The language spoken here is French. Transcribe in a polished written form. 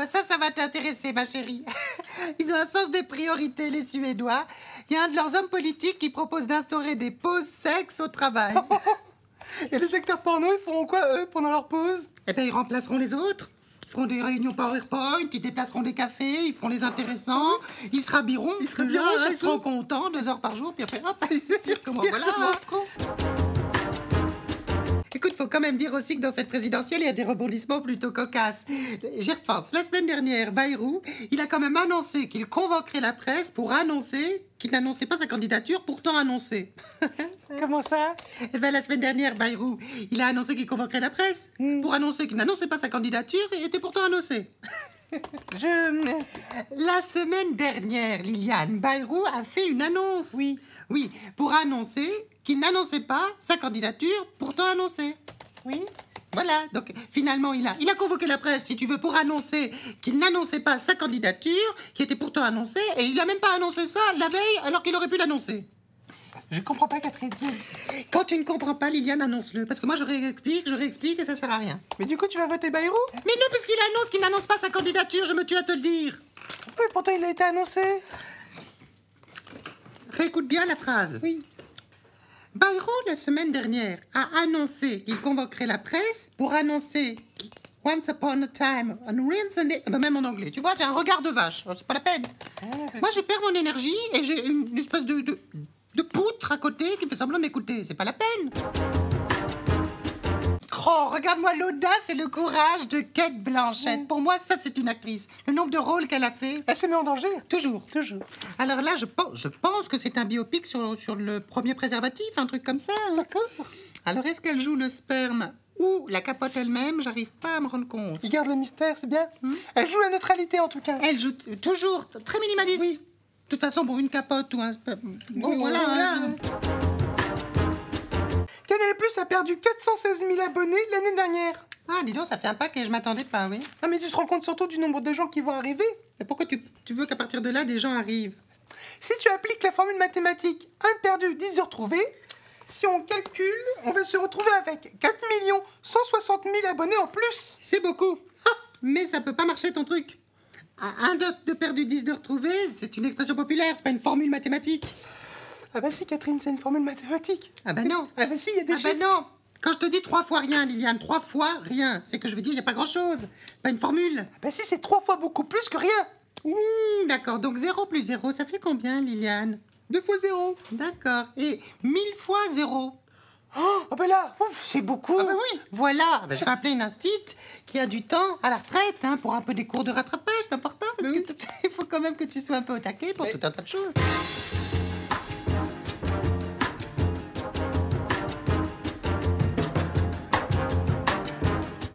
bah ça va t'intéresser, ma chérie. Ils ont un sens des priorités, les Suédois. Il y a un de leurs hommes politiques qui propose d'instaurer des pauses sexes au travail. Et les acteurs porno, ils feront quoi, eux, pendant leur pause? Eh bien, ils remplaceront les autres. Ils feront des réunions PowerPoint, ils déplaceront des cafés, ils feront les intéressants, ils se rhabilleront. Ils seront contents, 2 heures par jour, puis après, hop, comment voilà. Écoute, faut quand même dire aussi que dans cette présidentielle, il y a des rebondissements plutôt cocasses. J'y repense. La semaine dernière, Bayrou, il a quand même annoncé qu'il convoquerait la presse pour annoncer qu'il n'annonçait pas sa candidature, pourtant annoncée. Comment ça? Eh bien, la semaine dernière, Bayrou, il a annoncé qu'il convoquerait la presse pour annoncer qu'il n'annonçait pas sa candidature et était pourtant annoncé. La semaine dernière, Liliane, Bayrou a fait une annonce. Oui, pour annoncer qu'il n'annonçait pas sa candidature, pourtant annoncée. Oui. Voilà, donc finalement, il a convoqué la presse, si tu veux, pour annoncer qu'il n'annonçait pas sa candidature, qui était pourtant annoncée, et il n'a même pas annoncé ça la veille, alors qu'il aurait pu l'annoncer. Je comprends pas, Catherine. Quand tu ne comprends pas, Liliane, annonce-le, parce que moi, je réexplique, et ça sert à rien. Mais du coup, tu vas voter Bayrou? Mais non, parce qu'il annonce qu'il n'annonce pas sa candidature, je me tue à te le dire. Oui, pourtant, il a été annoncé. Réécoute bien la phrase. Oui. Bayrou, la semaine dernière, a annoncé qu'il convoquerait la presse pour annoncer Once upon a time, on recently... Même en anglais, tu vois, j'ai un regard de vache, c'est pas la peine. Moi, je perds mon énergie et j'ai une espèce de poutre à côté qui fait semblant de m'écouter. C'est pas la peine. Oh, regarde-moi l'audace et le courage de Cate Blanchett. Pour moi, ça, c'est une actrice. Le nombre de rôles qu'elle a fait... Elle se met en danger? Toujours. Alors là, je pense que c'est un biopic sur le premier préservatif, un truc comme ça. D'accord. Alors, est-ce qu'elle joue le sperme ou la capote elle-même? J'arrive pas à me rendre compte. Il garde le mystère, c'est bien. Elle joue la neutralité, en tout cas. Elle joue toujours très minimaliste. Oui. De toute façon, pour une capote ou un sperme... Bon, voilà. Canal+ a perdu 416 000 abonnés l'année dernière. Ah, dis donc, ça fait un paquet, je m'attendais pas, oui. Ah, mais tu te rends compte surtout du nombre de gens qui vont arriver? Et pourquoi tu veux qu'à partir de là, des gens arrivent? Si tu appliques la formule mathématique 1 perdu, 10 de retrouvé, si on calcule, on va se retrouver avec 4 160 000 abonnés en plus. C'est beaucoup. Mais ça peut pas marcher, ton truc. 1 de perdu, 10 de retrouvé, c'est une expression populaire, c'est pas une formule mathématique. Ah bah si, Catherine, c'est une formule mathématique. Ah bah non. Ah bah si, il y a des chiffres. Ah bah non. Quand je te dis 3 fois rien, Liliane, 3 fois rien, c'est que je veux dire, il n'y a pas grand-chose. Pas une formule. Ah bah si, c'est 3 fois beaucoup plus que rien. D'accord, donc 0 plus 0, ça fait combien, Liliane? 2 fois 0. D'accord. Et 1000 fois 0? Oh, ah bah là, c'est beaucoup. Ah bah oui, voilà. Bah, je vais appeler une instite qui a du temps à la retraite, hein, pour un peu des cours de rattrapage, c'est important, parce que il faut quand même que tu sois un peu au taquet pour tout un tas de choses.